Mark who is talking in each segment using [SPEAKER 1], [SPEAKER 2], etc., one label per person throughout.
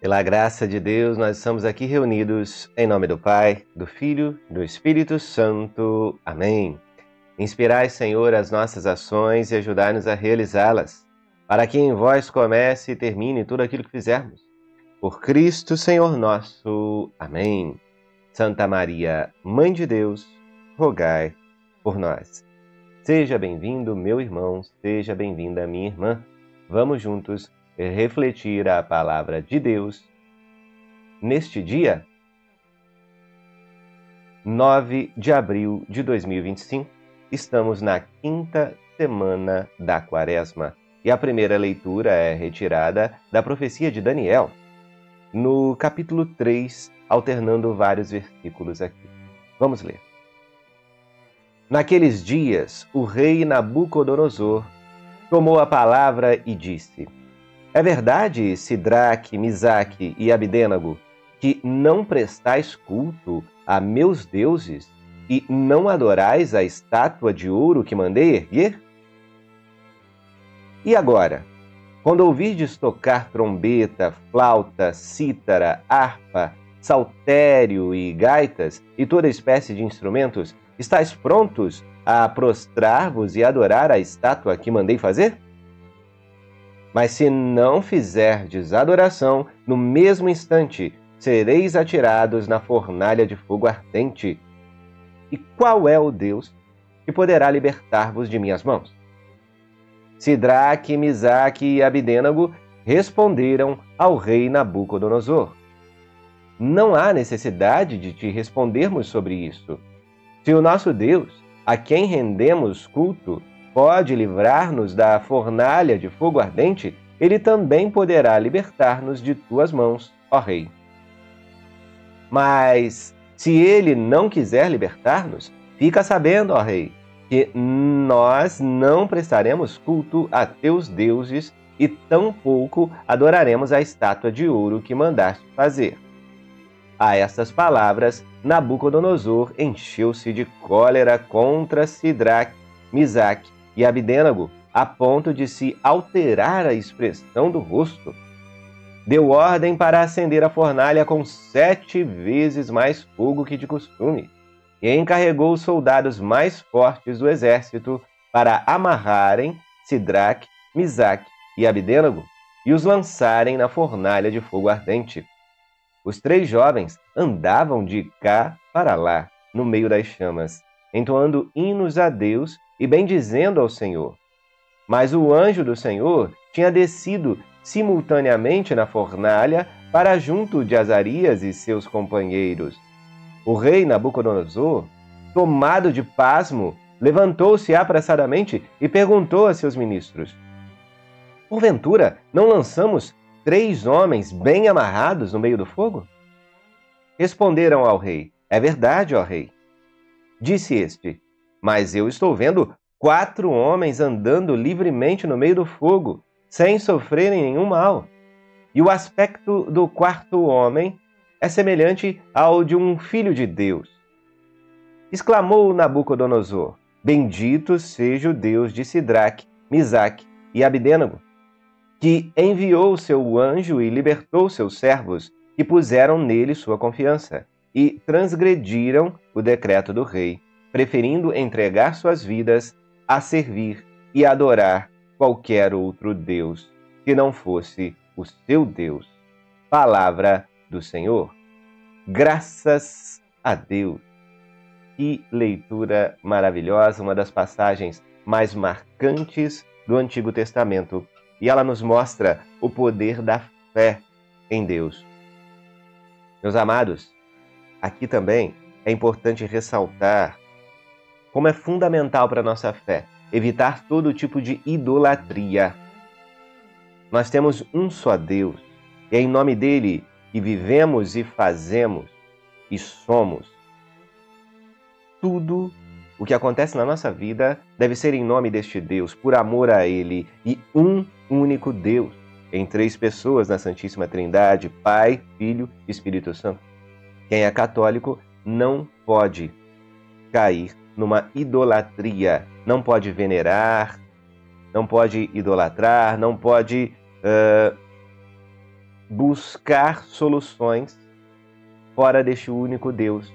[SPEAKER 1] Pela graça de Deus, nós estamos aqui reunidos em nome do Pai, do Filho e do Espírito Santo. Amém. Inspirai, Senhor, as nossas ações e ajudai-nos a realizá-las, para que em vós comece e termine tudo aquilo que fizermos. Por Cristo, Senhor nosso. Amém. Santa Maria, Mãe de Deus, rogai por nós. Seja bem-vindo, meu irmão, seja bem-vinda, minha irmã. Vamos juntos refletir a palavra de Deus neste dia, 9 de abril de 2025. Estamos na quinta semana da Quaresma e a primeira leitura é retirada da profecia de Daniel, no capítulo 3, alternando vários versículos aqui. Vamos ler. Naqueles dias, o rei Nabucodonosor tomou a palavra e disse: É verdade, Sidraque, Misaque e Abdênago, que não prestais culto a meus deuses e não adorais a estátua de ouro que mandei erguer? E agora, quando ouvirdes tocar trombeta, flauta, cítara, harpa, saltério e gaitas e toda espécie de instrumentos, estáis prontos a prostrar-vos e adorar a estátua que mandei fazer? Mas se não fizerdes adoração, no mesmo instante sereis atirados na fornalha de fogo ardente. E qual é o Deus que poderá libertar-vos de minhas mãos? Sidraque, Misaque e Abdênago responderam ao rei Nabucodonosor: Não há necessidade de te respondermos sobre isso. Se o nosso Deus, a quem rendemos culto, pode livrar-nos da fornalha de fogo ardente, ele também poderá libertar-nos de tuas mãos, ó rei. Mas, se ele não quiser libertar-nos, fica sabendo, ó rei, que nós não prestaremos culto a teus deuses e tampouco adoraremos a estátua de ouro que mandaste fazer. A estas palavras, Nabucodonosor encheu-se de cólera contra Sidraque, Misaque e Abdênago, a ponto de se alterar a expressão do rosto. Deu ordem para acender a fornalha com 7 vezes mais fogo que de costume, e encarregou os soldados mais fortes do exército para amarrarem Sidraque, Misaque e Abdênago e os lançarem na fornalha de fogo ardente. Os 3 jovens andavam de cá para lá, no meio das chamas, entoando hinos a Deus e bendizendo ao Senhor. Mas o anjo do Senhor tinha descido simultaneamente na fornalha para junto de Azarias e seus companheiros. O rei Nabucodonosor, tomado de pasmo, levantou-se apressadamente e perguntou a seus ministros: Porventura, não lançamos 3 homens bem amarrados no meio do fogo? Responderam ao rei: É verdade, ó rei. Disse este: Mas eu estou vendo 4 homens andando livremente no meio do fogo, sem sofrerem nenhum mal. E o aspecto do 4º homem é semelhante ao de um filho de Deus. Exclamou Nabucodonosor: Bendito seja o Deus de Sidraque, Misaque e Abdênago, que enviou seu anjo e libertou seus servos, que puseram nele sua confiança, e transgrediram o decreto do rei, preferindo entregar suas vidas a servir e adorar qualquer outro Deus, que não fosse o seu Deus. Palavra do Senhor. Graças a Deus. Que leitura maravilhosa, uma das passagens mais marcantes do Antigo Testamento. E ela nos mostra o poder da fé em Deus. Meus amados, aqui também é importante ressaltar como é fundamental para a nossa fé evitar todo tipo de idolatria. Nós temos um só Deus, e é em nome dele que vivemos e fazemos e somos. Tudo o que acontece na nossa vida deve ser em nome deste Deus, por amor a ele, e um único Deus, em 3 pessoas na Santíssima Trindade, Pai, Filho e Espírito Santo. Quem é católico não pode cair numa idolatria, não pode venerar, não pode idolatrar, não pode buscar soluções fora deste único Deus.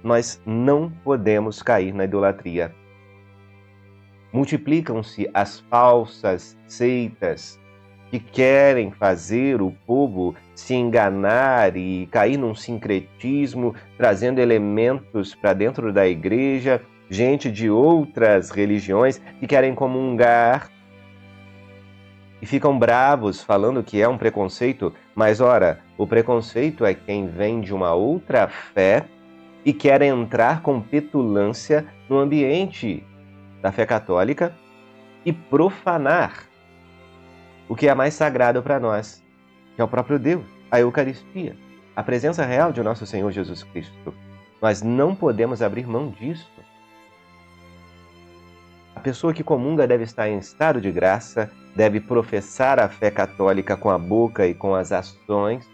[SPEAKER 1] Nós não podemos cair na idolatria. Multiplicam-se as falsas seitas que querem fazer o povo se enganar e cair num sincretismo, trazendo elementos para dentro da igreja, gente de outras religiões que querem comungar e ficam bravos falando que é um preconceito, mas ora, o preconceito é quem vem de uma outra fé e quer entrar com petulância no ambiente da fé católica e profanar o que é mais sagrado para nós, que é o próprio Deus, a Eucaristia, a presença real de nosso Senhor Jesus Cristo. Nós não podemos abrir mão disso. A pessoa que comunga deve estar em estado de graça, deve professar a fé católica com a boca e com as ações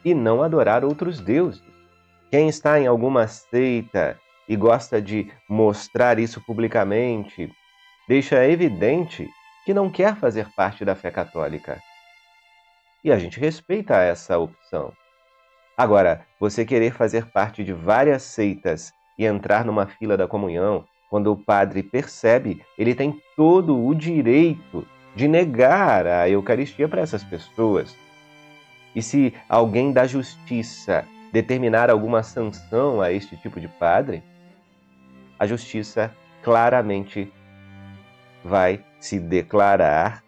[SPEAKER 1] e não adorar outros deuses. Quem está em alguma seita e gosta de mostrar isso publicamente, deixa evidente que não quer fazer parte da fé católica. E a gente respeita essa opção. Agora, você querer fazer parte de várias seitas e entrar numa fila da comunhão, quando o padre percebe, ele tem todo o direito de negar a Eucaristia para essas pessoas. E se alguém da justiça determinar alguma sanção a este tipo de padre, a justiça claramente vai se declarar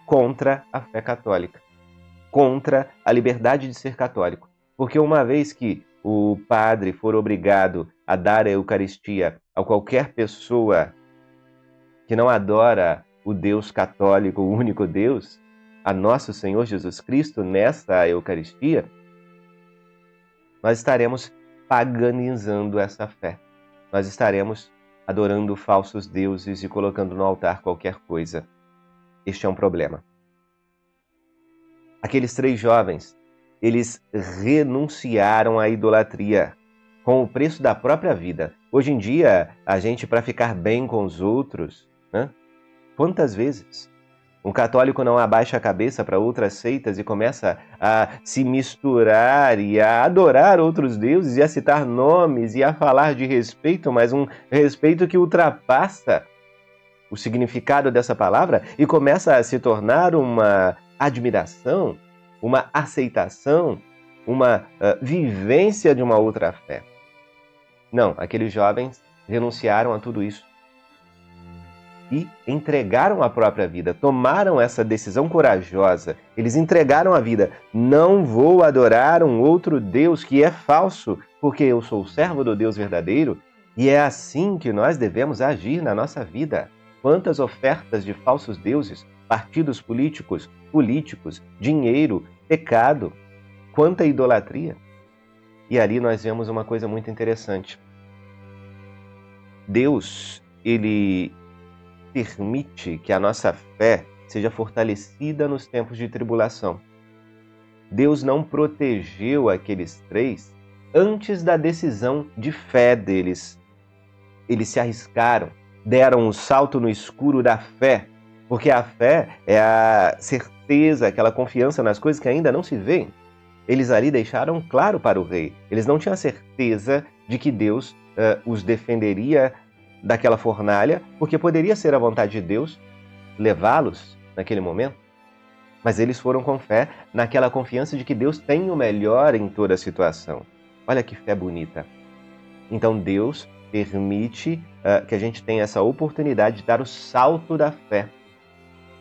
[SPEAKER 1] contra a fé católica, contra a liberdade de ser católico. Porque uma vez que o padre for obrigado a dar a Eucaristia a qualquer pessoa que não adora o Deus católico, o único Deus, a nosso Senhor Jesus Cristo, nessa Eucaristia, nós estaremos paganizando essa fé. Nós estaremos adorando falsos deuses e colocando no altar qualquer coisa. Este é um problema. Aqueles 3 jovens, eles renunciaram à idolatria com o preço da própria vida. Hoje em dia, a gente, para ficar bem com os outros, né? Quantas vezes um católico não abaixa a cabeça para outras seitas e começa a se misturar e a adorar outros deuses e a citar nomes e a falar de respeito, mas um respeito que ultrapassa o significado dessa palavra e começa a se tornar uma admiração, uma aceitação, uma vivência de uma outra fé. Não, aqueles jovens renunciaram a tudo isso e entregaram a própria vida, tomaram essa decisão corajosa. Eles entregaram a vida. Não vou adorar um outro Deus que é falso, porque eu sou servo do Deus verdadeiro, e é assim que nós devemos agir na nossa vida. Quantas ofertas de falsos deuses, partidos políticos, dinheiro, pecado, quanta idolatria. E ali nós vemos uma coisa muito interessante. Deus, ele permite que a nossa fé seja fortalecida nos tempos de tribulação. Deus não protegeu aqueles 3 antes da decisão de fé deles. Eles se arriscaram, deram um salto no escuro da fé, porque a fé é a certeza, aquela confiança nas coisas que ainda não se veem. Eles ali deixaram claro para o rei. Eles não tinham certeza de que Deus os defenderia daquela fornalha, porque poderia ser a vontade de Deus levá-los naquele momento. Mas eles foram com fé, naquela confiança de que Deus tem o melhor em toda a situação. Olha que fé bonita. Então Deus permite que a gente tenha essa oportunidade de dar o salto da fé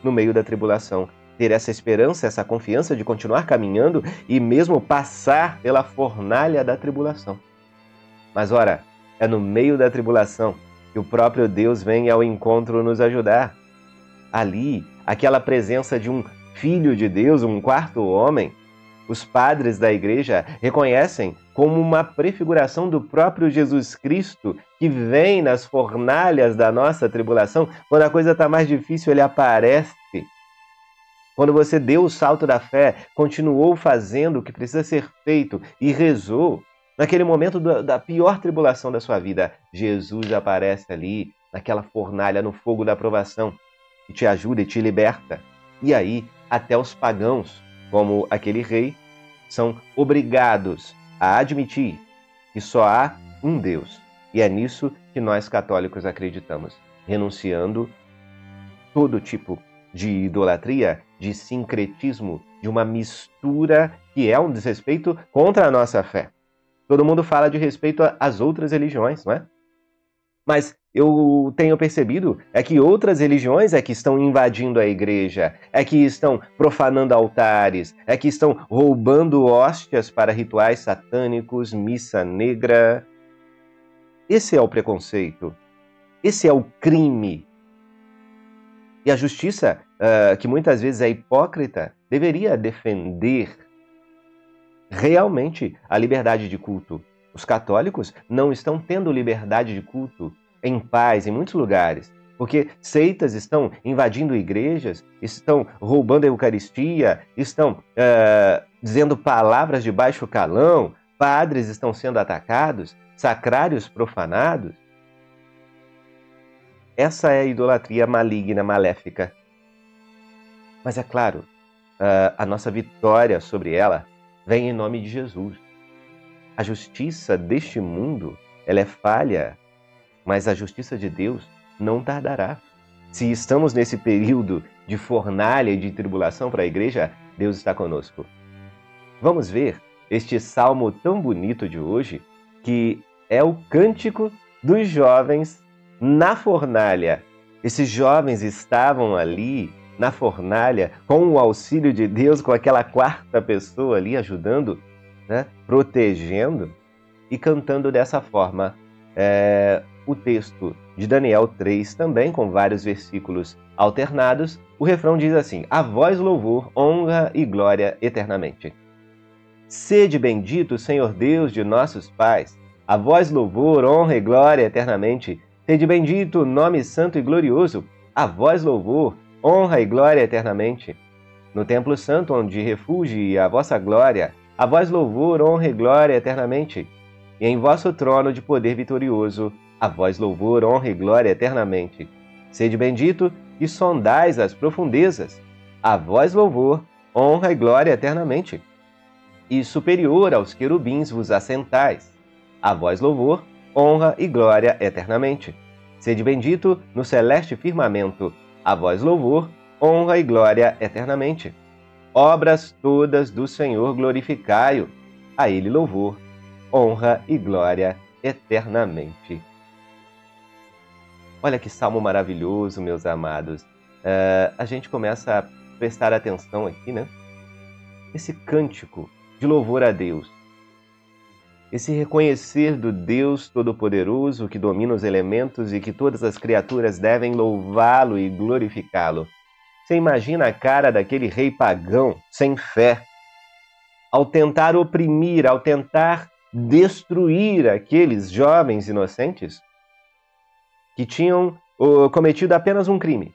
[SPEAKER 1] no meio da tribulação. Ter essa esperança, essa confiança de continuar caminhando e mesmo passar pela fornalha da tribulação. Mas ora, é no meio da tribulação que o próprio Deus vem ao encontro nos ajudar. Ali, aquela presença de um Filho de Deus, um quarto homem, os padres da igreja reconhecem como uma prefiguração do próprio Jesus Cristo, que vem nas fornalhas da nossa tribulação. Quando a coisa está mais difícil, ele aparece. Quando você deu o salto da fé, continuou fazendo o que precisa ser feito e rezou, naquele momento da pior tribulação da sua vida, Jesus aparece ali, naquela fornalha, no fogo da provação, e te ajuda e te liberta. E aí, até os pagãos, como aquele rei, são obrigados a admitir que só há um Deus. E é nisso que nós católicos acreditamos, renunciando todo tipo de idolatria, de sincretismo, de uma mistura que é um desrespeito contra a nossa fé. Todo mundo fala de respeito às outras religiões, não é? Mas eu tenho percebido que outras religiões que estão invadindo a igreja, que estão profanando altares, que estão roubando hóstias para rituais satânicos, missa negra. Esse é o preconceito. Esse é o crime. E a justiça, que muitas vezes é hipócrita, deveria defender realmente a liberdade de culto. Os católicos não estão tendo liberdade de culto em paz em muitos lugares, porque seitas estão invadindo igrejas, estão roubando a Eucaristia, estão dizendo palavras de baixo calão, padres estão sendo atacados, sacrários profanados. Essa é a idolatria maligna, maléfica. Mas é claro, a nossa vitória sobre ela vem em nome de Jesus. A justiça deste mundo, ela é falha, mas a justiça de Deus não tardará. Se estamos nesse período de fornalha e de tribulação para a igreja, Deus está conosco. Vamos ver este salmo tão bonito de hoje, que é o cântico dos jovens na fornalha. Esses jovens estavam ali na fornalha com o auxílio de Deus, com aquela quarta pessoa ali ajudando, né, protegendo e cantando dessa forma. O texto de Daniel 3, também com vários versículos alternados, o refrão diz assim: a vós louvor, honra e glória eternamente. Sede bendito, Senhor Deus de nossos pais, a vós louvor, honra e glória eternamente. Sede bendito, nome santo e glorioso, a vós louvor, honra e glória eternamente. No templo santo, onde refugie a vossa glória, a vós louvor, honra e glória eternamente. E em vosso trono de poder vitorioso, a vós louvor, honra e glória eternamente. Sede bendito e sondais as profundezas, a vós louvor, honra e glória eternamente. E superior aos querubins vos assentais, a vós louvor, honra e glória eternamente. Sede bendito no celeste firmamento, a vós louvor, honra e glória eternamente. Obras todas do Senhor glorificai-o, a ele louvor, honra e glória eternamente. Olha que salmo maravilhoso, meus amados. A gente começa a prestar atenção aqui, né? Esse cântico de louvor a Deus. Esse reconhecer do Deus Todo-Poderoso que domina os elementos e que todas as criaturas devem louvá-lo e glorificá-lo. Você imagina a cara daquele rei pagão, sem fé, ao tentar oprimir, ao tentar destruir aqueles jovens inocentes que tinham cometido apenas um crime: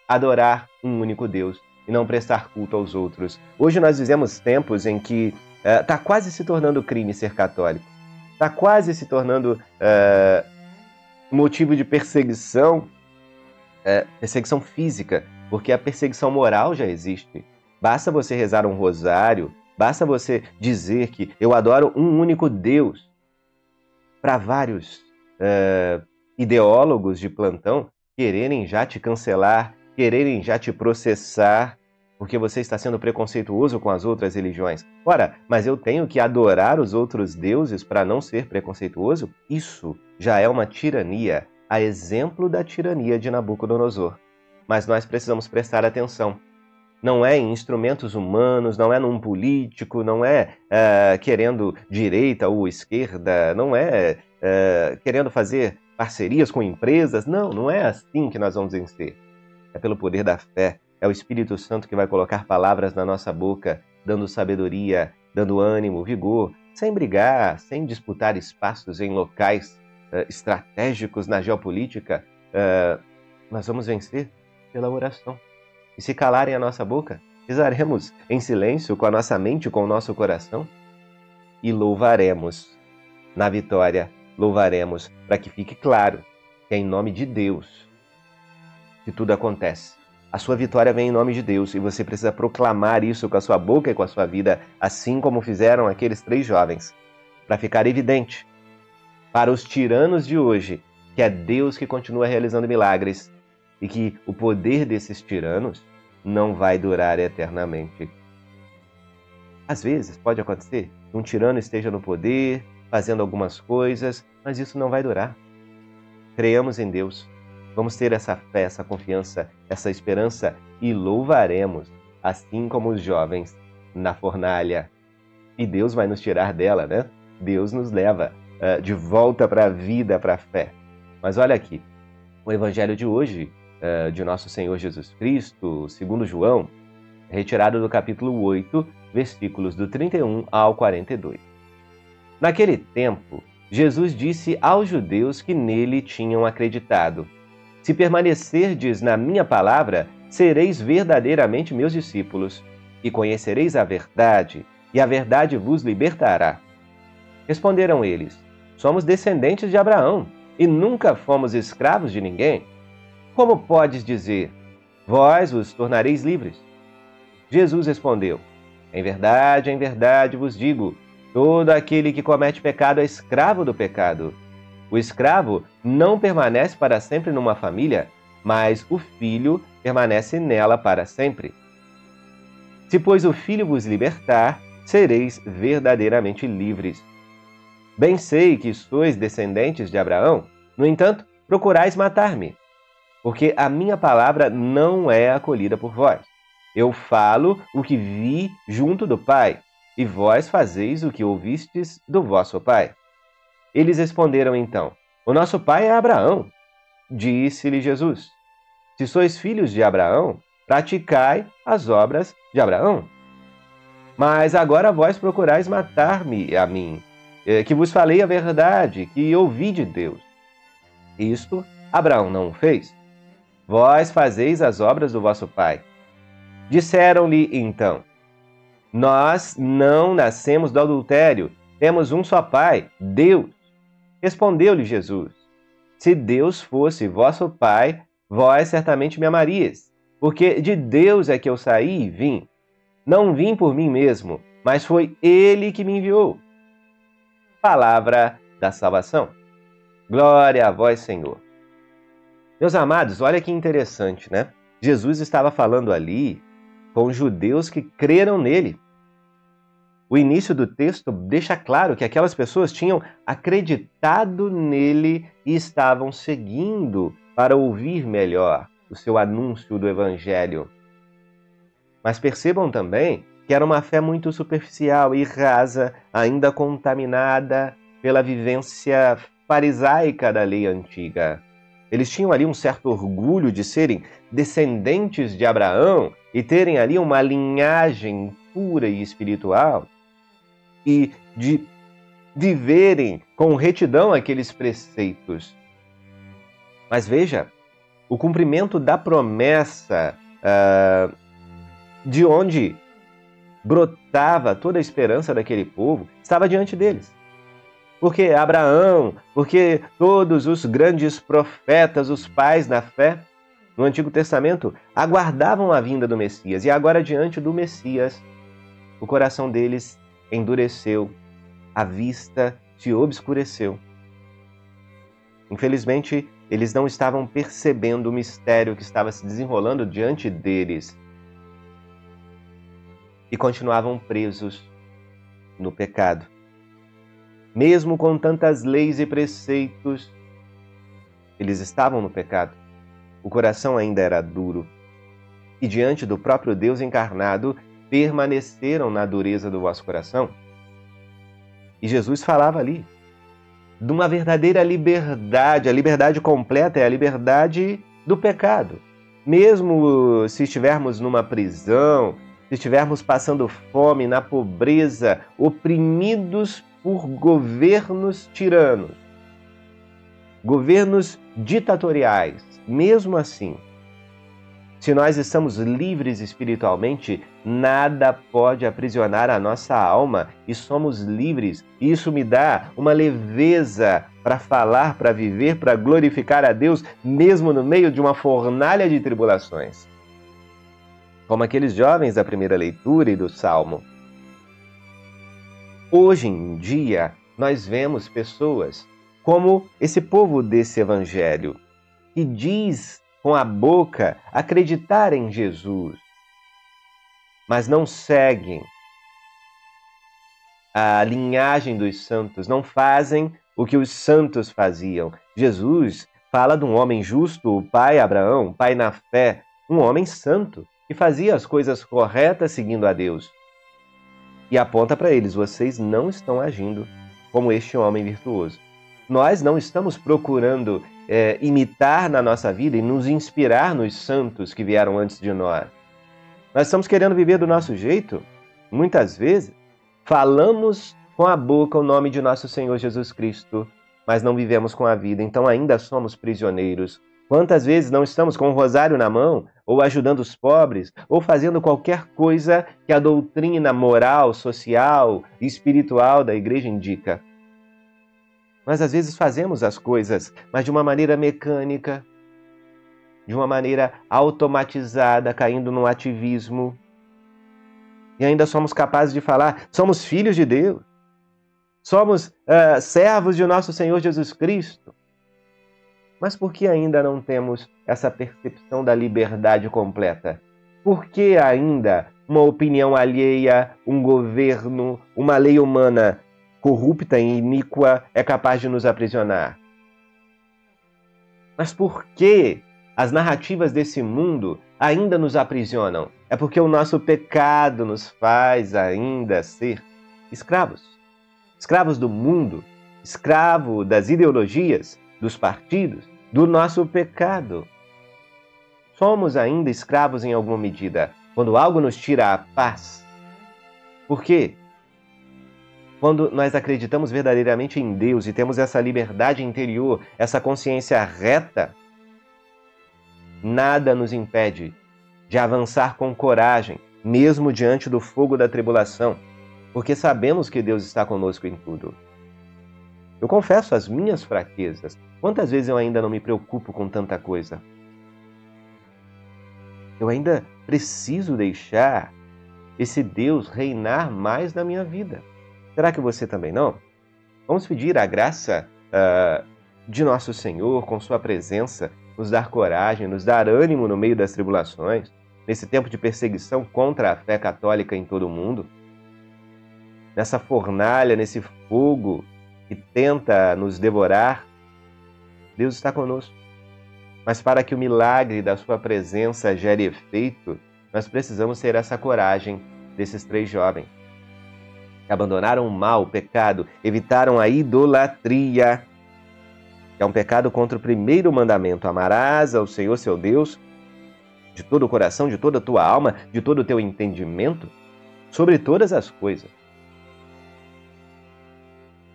[SPEAKER 1] adorar um único Deus e não prestar culto aos outros. Hoje nós vivemos tempos em que está quase se tornando crime ser católico. Está quase se tornando motivo de perseguição, perseguição física, porque a perseguição moral já existe. Basta você rezar um rosário, basta você dizer que eu adoro um único Deus. Para vários ideólogos de plantão quererem já te cancelar, quererem já te processar, porque você está sendo preconceituoso com as outras religiões. Ora, mas eu tenho que adorar os outros deuses para não ser preconceituoso? Isso já é uma tirania, a exemplo da tirania de Nabucodonosor. Mas nós precisamos prestar atenção. Não é em instrumentos humanos, não é num político, não é querendo direita ou esquerda, não é querendo fazer parcerias com empresas. Não, não é assim que nós vamos vencer. É pelo poder da fé. É o Espírito Santo que vai colocar palavras na nossa boca, dando sabedoria, dando ânimo, vigor, sem brigar, sem disputar espaços em locais estratégicos na geopolítica. Nós vamos vencer pela oração. E se calarem a nossa boca, rezaremos em silêncio com a nossa mente e com o nosso coração e louvaremos. Na vitória, louvaremos para que fique claro que é em nome de Deus que tudo acontece. A sua vitória vem em nome de Deus e você precisa proclamar isso com a sua boca e com a sua vida, assim como fizeram aqueles 3 jovens, para ficar evidente para os tiranos de hoje que é Deus que continua realizando milagres e que o poder desses tiranos não vai durar eternamente. Às vezes pode acontecer que um tirano esteja no poder, fazendo algumas coisas, mas isso não vai durar. Creamos em Deus. Vamos ter essa fé, essa confiança, essa esperança e louvaremos, assim como os jovens na fornalha. E Deus vai nos tirar dela, né? Deus nos leva de volta para a vida, para a fé. Mas olha aqui, o evangelho de hoje, de nosso Senhor Jesus Cristo, segundo João, retirado do capítulo 8, versículos do 31 ao 42. Naquele tempo, Jesus disse aos judeus que nele tinham acreditado: se permanecerdes na minha palavra, sereis verdadeiramente meus discípulos, e conhecereis a verdade, e a verdade vos libertará. Responderam eles: somos descendentes de Abraão, e nunca fomos escravos de ninguém. Como podes dizer, vós vos tornareis livres? Jesus respondeu: em verdade vos digo, todo aquele que comete pecado é escravo do pecado. O escravo não permanece para sempre numa família, mas o filho permanece nela para sempre. Se, pois, o filho vos libertar, sereis verdadeiramente livres. Bem sei que sois descendentes de Abraão, no entanto, procurais matar-me, porque a minha palavra não é acolhida por vós. Eu falo o que vi junto do Pai, e vós fazeis o que ouvistes do vosso pai. Eles responderam então: o nosso pai é Abraão. Disse-lhe Jesus: se sois filhos de Abraão, praticai as obras de Abraão. Mas agora vós procurais matar-me a mim, que vos falei a verdade, que ouvi de Deus. Isto Abraão não o fez. Vós fazeis as obras do vosso pai. Disseram-lhe então: nós não nascemos do adultério, temos um só pai, Deus. Respondeu-lhe Jesus: se Deus fosse vosso pai, vós certamente me amarias, porque de Deus é que eu saí e vim. Não vim por mim mesmo, mas foi Ele que me enviou. Palavra da salvação. Glória a vós, Senhor. Meus amados, olha que interessante, né? Jesus estava falando ali com judeus que creram nele. O início do texto deixa claro que aquelas pessoas tinham acreditado nele e estavam seguindo para ouvir melhor o seu anúncio do Evangelho. Mas percebam também que era uma fé muito superficial e rasa, ainda contaminada pela vivência farisaica da lei antiga. Eles tinham ali um certo orgulho de serem descendentes de Abraão e terem ali uma linhagem pura e espiritual, e de viverem com retidão aqueles preceitos. Mas veja, o cumprimento da promessa de onde brotava toda a esperança daquele povo estava diante deles. Porque Abraão, porque todos os grandes profetas, os pais da fé, no Antigo Testamento, aguardavam a vinda do Messias. E agora, diante do Messias, o coração deles endureceu, a vista se obscureceu. Infelizmente, eles não estavam percebendo o mistério que estava se desenrolando diante deles e continuavam presos no pecado. Mesmo com tantas leis e preceitos, eles estavam no pecado. O coração ainda era duro. E diante do próprio Deus encarnado, permaneceram na dureza do vosso coração. E Jesus falava ali de uma verdadeira liberdade. A liberdade completa é a liberdade do pecado. Mesmo se estivermos numa prisão, se estivermos passando fome, na pobreza, oprimidos por governos tiranos, governos ditatoriais, mesmo assim, se nós estamos livres espiritualmente, nada pode aprisionar a nossa alma e somos livres. Isso me dá uma leveza para falar, para viver, para glorificar a Deus, mesmo no meio de uma fornalha de tribulações. como aqueles jovens da primeira leitura e do Salmo. Hoje em dia, nós vemos pessoas como esse povo desse evangelho, que diz com a boca acreditar em Jesus, mas não seguem a linhagem dos santos, não fazem o que os santos faziam. Jesus fala de um homem justo, o pai Abraão, pai na fé, um homem santo, que fazia as coisas corretas seguindo a Deus. E aponta para eles: vocês não estão agindo como este homem virtuoso. Nós não estamos procurando imitar na nossa vida e nos inspirar nos santos que vieram antes de nós. Nós estamos querendo viver do nosso jeito. Muitas vezes, falamos com a boca o nome de nosso Senhor Jesus Cristo, mas não vivemos com a vida, então ainda somos prisioneiros. Quantas vezes não estamos com o rosário na mão, ou ajudando os pobres, ou fazendo qualquer coisa que a doutrina moral, social e espiritual da igreja indica? Mas às vezes fazemos as coisas, mas de uma maneira mecânica, de uma maneira automatizada, caindo no ativismo. E ainda somos capazes de falar: somos filhos de Deus, somos servos de nosso Senhor Jesus Cristo. Mas por que ainda não temos essa percepção da liberdade completa? Por que ainda uma opinião alheia, um governo, uma lei humana corrupta e iníqua é capaz de nos aprisionar? Mas por que as narrativas desse mundo ainda nos aprisionam? É porque o nosso pecado nos faz ainda ser escravos. Escravos do mundo, escravo das ideologias, dos partidos, do nosso pecado. Somos ainda escravos em alguma medida, quando algo nos tira a paz. Por quê? Quando nós acreditamos verdadeiramente em Deus e temos essa liberdade interior, essa consciência reta, nada nos impede de avançar com coragem, mesmo diante do fogo da tribulação, porque sabemos que Deus está conosco em tudo. Eu confesso as minhas fraquezas. Quantas vezes eu ainda não me preocupo com tanta coisa? Eu ainda preciso deixar esse Deus reinar mais na minha vida. Será que você também não? Vamos pedir a graça de nosso Senhor, com sua presença, nos dar coragem, nos dar ânimo no meio das tribulações, nesse tempo de perseguição contra a fé católica em todo o mundo, nessa fornalha, nesse fogo que tenta nos devorar. Deus está conosco. Mas para que o milagre da sua presença gere efeito, nós precisamos ter essa coragem desses 3 jovens que abandonaram o mal, o pecado, evitaram a idolatria, que é um pecado contra o primeiro mandamento: amarás ao Senhor seu Deus de todo o coração, de toda a tua alma, de todo o teu entendimento, sobre todas as coisas.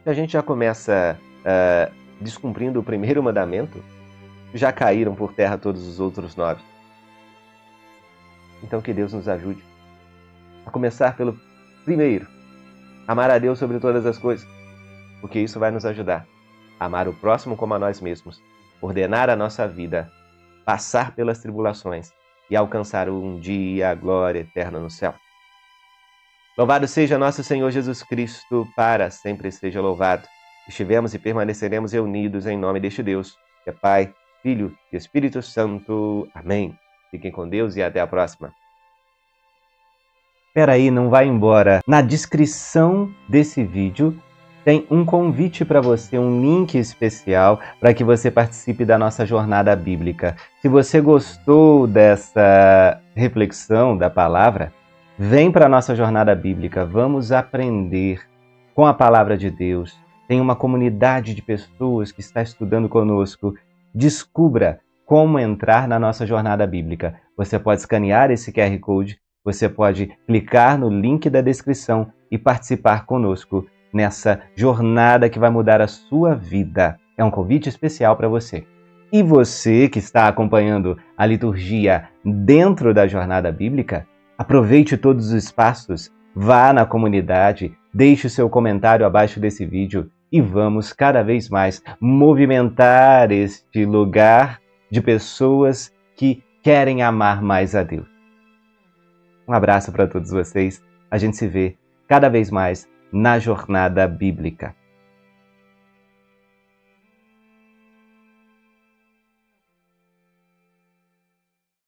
[SPEAKER 1] Se a gente já começa descumprindo o primeiro mandamento, já caíram por terra todos os outros 9. Então que Deus nos ajude a começar pelo primeiro: amar a Deus sobre todas as coisas, porque isso vai nos ajudar a amar o próximo como a nós mesmos, ordenar a nossa vida, passar pelas tribulações e alcançar um dia a glória eterna no céu. Louvado seja nosso Senhor Jesus Cristo, para sempre seja louvado. Estivemos e permaneceremos reunidos em nome deste Deus, que é Pai, Filho e Espírito Santo. Amém. Fiquem com Deus e até a próxima. Espera aí, não vai embora. Na descrição desse vídeo tem um convite para você, um link especial para que você participe da nossa jornada bíblica. Se você gostou dessa reflexão da palavra, vem para a nossa jornada bíblica. Vamos aprender com a palavra de Deus. Tem uma comunidade de pessoas que está estudando conosco. Descubra como entrar na nossa jornada bíblica. Você pode escanear esse QR Code, você pode clicar no link da descrição e participar conosco nessa jornada que vai mudar a sua vida. É um convite especial para você. E você que está acompanhando a liturgia dentro da jornada bíblica, aproveite todos os espaços, vá na comunidade, deixe o seu comentário abaixo desse vídeo e vamos cada vez mais movimentar este lugar de pessoas que querem amar mais a Deus. Um abraço para todos vocês. A gente se vê cada vez mais na Jornada Bíblica.